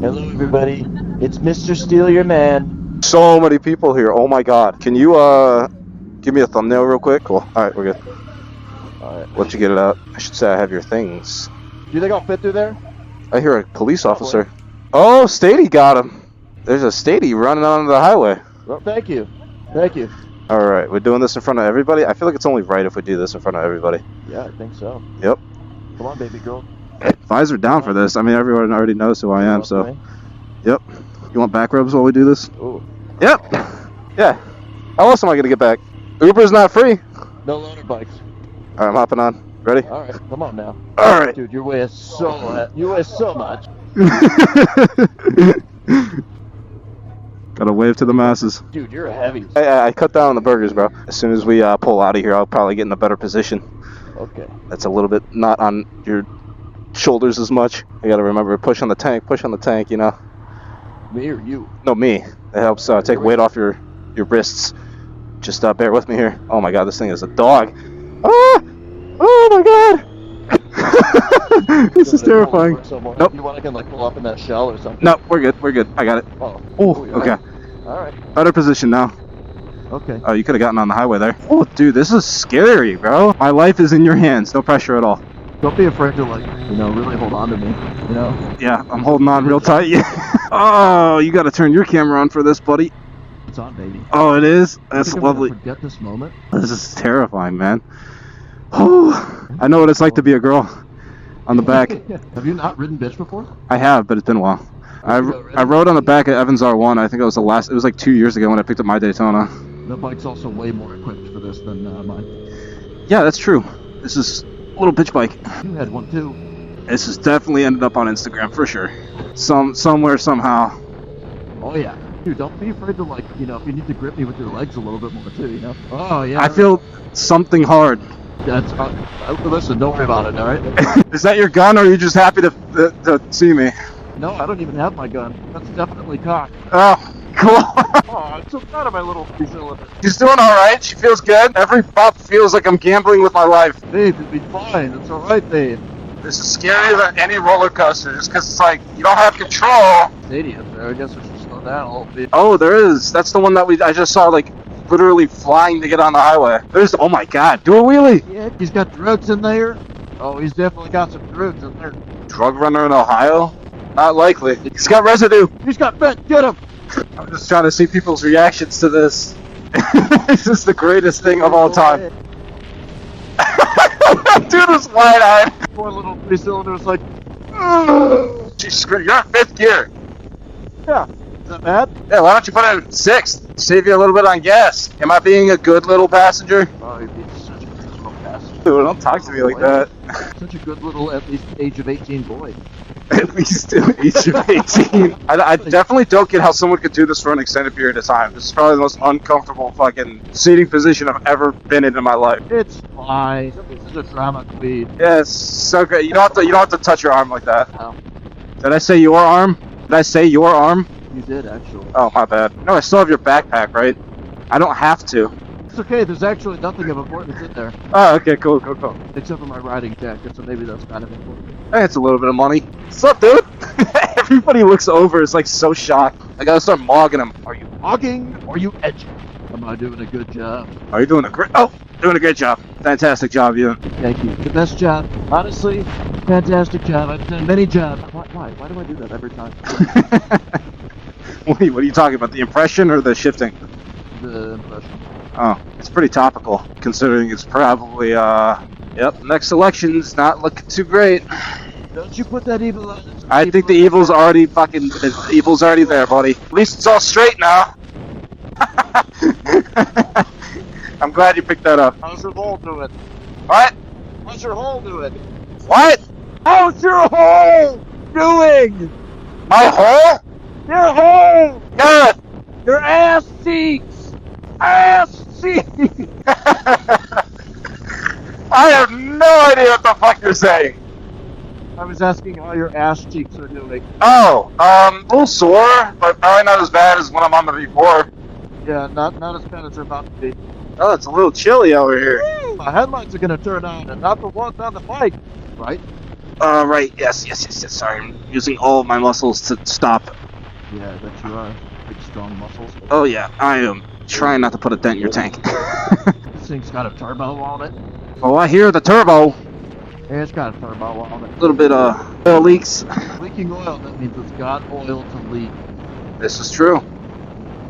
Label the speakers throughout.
Speaker 1: Hello, everybody. It's Mr. Steal Your Man.
Speaker 2: So many people here. Oh my god. Can you give me a thumbnail real quick? Cool. Alright, we're good.
Speaker 1: Alright.
Speaker 2: Let you get it out. I should say I have your things.
Speaker 1: Do you think I'll fit through there?
Speaker 2: I hear a police officer. Oh, Stady got him. There's a Stady running onto the highway.
Speaker 1: Well, thank you. Thank you.
Speaker 2: Alright, we're doing this in front of everybody? I feel like it's only right if we do this in front of everybody.
Speaker 1: Yeah, I think so.
Speaker 2: Yep.
Speaker 1: Come on, baby girl.
Speaker 2: Visor down for this. I mean, everyone already knows who I am, so. Yep. You want back rubs while we do this?
Speaker 1: Ooh.
Speaker 2: Yep. Yeah. How else am I going to get back? Uber's not free.
Speaker 1: No loaner bikes.
Speaker 2: Alright, I'm hopping on. Ready?
Speaker 1: Alright, come on now.
Speaker 2: Alright.
Speaker 1: Dude, you weigh so much.
Speaker 2: Gotta wave to the masses.
Speaker 1: Dude, you're heavy.
Speaker 2: I cut down on the burgers, bro. As soon as we pull out of here, I'll probably get in a better position.
Speaker 1: Okay.
Speaker 2: That's a little bit not on your shoulders as much. You gotta remember, push on the tank, you know?
Speaker 1: Me or you?
Speaker 2: No, me. It helps take weight off your wrists. Just bear with me here. Oh my god, this thing is a dog. Ah! Oh my god! This is terrifying. Nope.
Speaker 1: You want I can like pull up in that shell or something?
Speaker 2: No, we're good. I got it.
Speaker 1: Oh,
Speaker 2: okay.
Speaker 1: Alright.
Speaker 2: Better position now.
Speaker 1: Okay.
Speaker 2: Oh, you could have gotten on the highway there. Oh, dude, this is scary, bro. My life is in your hands. No pressure at all.
Speaker 1: Don't be afraid to, like, really hold on to me, you know?
Speaker 2: Yeah, I'm holding on real tight. Yeah. Oh, you got to turn your camera on for this, buddy.
Speaker 1: It's on, baby.
Speaker 2: Oh, it is? That's lovely.
Speaker 1: Forget this moment.
Speaker 2: This is terrifying, man. Oh, I know what it's like to be a girl on the back.
Speaker 1: Have you not ridden bitch before?
Speaker 2: I have, but it's been a while. I rode on the back of Evans R1. I think it was it was like 2 years ago when I picked up my Daytona.
Speaker 1: The bike's also way more equipped for this than mine.
Speaker 2: Yeah, that's true. This is a little bitch bike.
Speaker 1: You had one too.
Speaker 2: This has definitely ended up on Instagram for sure. Somewhere, somehow.
Speaker 1: Oh yeah. Dude, don't be afraid to, like, if you need to grip me with your legs a little bit more too, you know? Oh yeah.
Speaker 2: I feel something hard.
Speaker 1: That's listen, don't worry about it, alright?
Speaker 2: Is that your gun, or are you just happy to see me?
Speaker 1: No, I don't even have my gun. That's definitely cocked.
Speaker 2: Oh, cool.
Speaker 1: Oh, I'm so proud of my little Priscilla.
Speaker 2: She's doing alright. She feels good. Every pop feels like I'm gambling with my life.
Speaker 1: Dave, you'll be fine. It's alright, Dave.
Speaker 2: This is scarier than any roller coaster, just because it's like, you don't have control.
Speaker 1: Stadium there, I guess we should slow down a little bit.
Speaker 2: Oh, there is. That's the one that I just saw, like, literally flying to get on the highway. There's, oh my god, do a wheelie.
Speaker 1: Yeah, he's got drugs in there. Oh, he's definitely got some drugs in there.
Speaker 2: Drug runner in Ohio? Not likely. He's got residue.
Speaker 1: He's got bent. Get him.
Speaker 2: I'm just trying to see people's reactions to this. This is the greatest thing of all time. Dude is wide-eyed.
Speaker 1: Poor little three-cylinder's like,
Speaker 2: She's screwed. You're in 5th gear.
Speaker 1: yeah. Is that bad?
Speaker 2: Yeah, why don't you put it in 6th? Save you a little bit on gas. Am I being a good little passenger?
Speaker 1: Oh, you'd be such a good little passenger.
Speaker 2: Dude, don't talk to me like that.
Speaker 1: Such a good little, at least age of 18 boy.
Speaker 2: At least age of 18. I definitely don't get how someone could do this for an extended period of time. This is probably the most uncomfortable fucking seating position I've ever been in my life.
Speaker 1: It's fine. This is a drama queen.
Speaker 2: Yeah, it's so great. You don't have to touch your arm like that.
Speaker 1: No.
Speaker 2: Did I say your arm? Did I say your arm?
Speaker 1: You did, actually.
Speaker 2: Oh, my bad. No, I still have your backpack, right? I don't have to.
Speaker 1: It's okay, there's actually nothing of importance in there.
Speaker 2: Oh, okay, cool.
Speaker 1: Except for my riding jacket, so maybe that's kind of important.
Speaker 2: Hey, it's a little bit of money. What's up, dude? Everybody looks over, it's like so shocked. I gotta start mogging them.
Speaker 1: Are you mogging or are you edging? Am I doing a good job?
Speaker 2: Are you doing a great job. Fantastic job, you.
Speaker 1: Thank you. The best job. Honestly, fantastic job. I've done many jobs. Why? Why do I do that every time?
Speaker 2: Wait, what are you talking about? The impression or the shifting?
Speaker 1: The impression.
Speaker 2: Oh, it's pretty topical, considering it's probably, yep, next election's not looking too great.
Speaker 1: Don't you put that evil on?
Speaker 2: I think the evil's already the evil's already there, buddy. At least it's all straight now. I'm glad you picked that up.
Speaker 1: How's your hole doing?
Speaker 2: What?
Speaker 1: How's your hole doing?
Speaker 2: What?
Speaker 1: How's your hole doing?
Speaker 2: My hole?
Speaker 1: Your hole!
Speaker 2: Good.
Speaker 1: Your ass cheeks! Ass cheeks!
Speaker 2: I have no idea what the fuck you're saying.
Speaker 1: I was asking how your ass cheeks are doing.
Speaker 2: Oh, a little sore, but probably not as bad as when I'm on the V4.
Speaker 1: Yeah, not as bad as they're about to be.
Speaker 2: Oh, it's a little chilly over here.
Speaker 1: My headlights are gonna turn on, and not the ones on the bike, right?
Speaker 2: Right. Yes. Sorry, I'm using all of my muscles to stop.
Speaker 1: Yeah, I bet you are. Big, strong muscles.
Speaker 2: Oh yeah, I am trying not to put a dent in your tank.
Speaker 1: This thing's got a turbo on it.
Speaker 2: Oh, I hear the turbo.
Speaker 1: Yeah, it's got a turbo on it.
Speaker 2: A little bit oil leaks.
Speaker 1: Leaking oil, that means it's got oil to leak.
Speaker 2: This is true.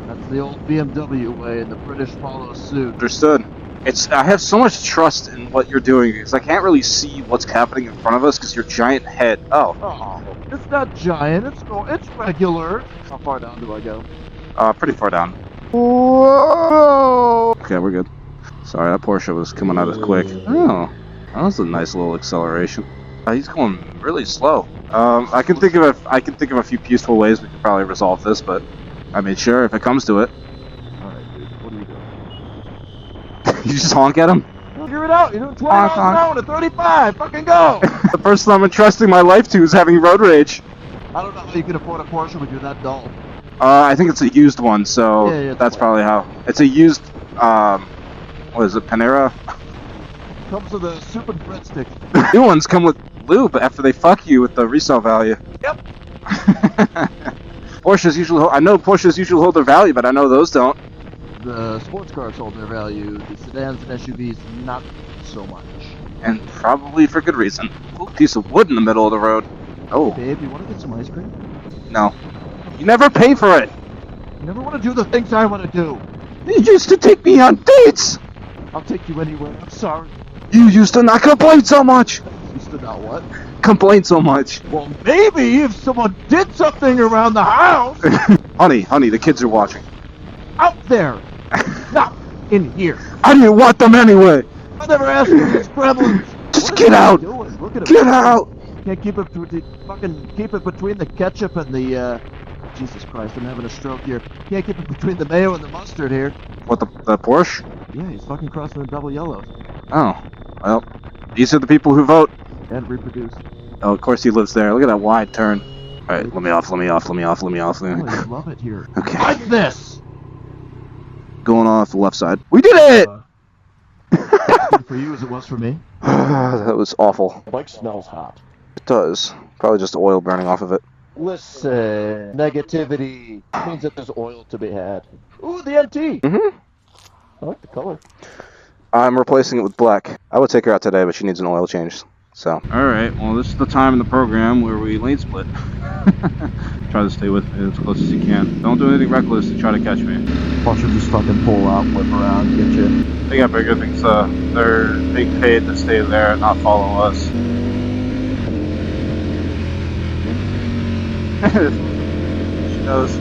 Speaker 1: That's the old BMW way, and the British follow suit.
Speaker 2: Understood. I have so much trust in what you're doing because I can't really see what's happening in front of us because your giant head. Oh,
Speaker 1: Oh, it's not giant, it's regular. How far down do I go?
Speaker 2: pretty far down.
Speaker 1: Whoa!
Speaker 2: Okay, we're good. Sorry, that Porsche was coming out as quick. Oh, that was a nice little acceleration. He's going really slow. I can think of a few peaceful ways we could probably resolve this, but I mean, sure, if it comes to it.
Speaker 1: Alright, dude, what are you doing?
Speaker 2: You just honk at him.
Speaker 1: Figure it out, you're doing 20 miles an hour to 35, fucking go!
Speaker 2: The person I'm entrusting my life to is having road rage.
Speaker 1: I don't know how you can afford a Porsche when you're that dull.
Speaker 2: I think it's a used one, so
Speaker 1: Yeah,
Speaker 2: that's probably how. It's a used, what is it, Panera?
Speaker 1: Comes with a soup and breadsticks.
Speaker 2: New ones come with lube after they fuck you with the resale value.
Speaker 1: Yep.
Speaker 2: I know Porsches usually hold their value, but I know those don't.
Speaker 1: The sports cars hold their value, the sedans and SUVs not so much.
Speaker 2: And probably for good reason. Ooh, piece of wood in the middle of the road. Oh,
Speaker 1: Hey, babe, you want to get some ice cream?
Speaker 2: no. You never pay for it!
Speaker 1: You never want to do the things I want to do.
Speaker 2: You used to take me on dates!
Speaker 1: I'll take you anywhere, I'm sorry.
Speaker 2: You used to not complain so much!
Speaker 1: Used to not what?
Speaker 2: Complain so much.
Speaker 1: Well, maybe if someone did something around the house.
Speaker 2: Honey, the kids are watching.
Speaker 1: Out there, not in here.
Speaker 2: I didn't want them anyway!
Speaker 1: I never asked for these gremlins.
Speaker 2: Just
Speaker 1: What
Speaker 2: get
Speaker 1: are they
Speaker 2: out!
Speaker 1: doing? Look at 'em.
Speaker 2: Get out!
Speaker 1: Can't keep it keep it between the ketchup and the Jesus Christ, I'm having a stroke here. Can't keep it between the mayo and the mustard here.
Speaker 2: What, the Porsche?
Speaker 1: Yeah, he's fucking crossing the double yellows.
Speaker 2: Oh, well, these are the people who vote.
Speaker 1: And reproduce.
Speaker 2: Oh, of course he lives there. Look at that wide turn. Alright, let me off.
Speaker 1: Oh, you love it here.
Speaker 2: Okay.
Speaker 1: Like this!
Speaker 2: Going off the left side. We did it!
Speaker 1: Good for you as it was for me.
Speaker 2: That was awful.
Speaker 1: Bike smells hot.
Speaker 2: It does. Probably just oil burning off of it.
Speaker 1: Listen, negativity means that there's oil to be had. Ooh, the NT!
Speaker 2: Mm-hmm.
Speaker 1: I like the color.
Speaker 2: I'm replacing it with black. I would take her out today, but she needs an oil change. So. Alright, well this is the time in the program where we lane split. Try to stay with me as close as you can. Don't do anything reckless to try to catch me.
Speaker 1: Watch her just fucking pull out, whip around, get you.
Speaker 2: They got bigger things. They're being paid to stay there and not follow us. She knows.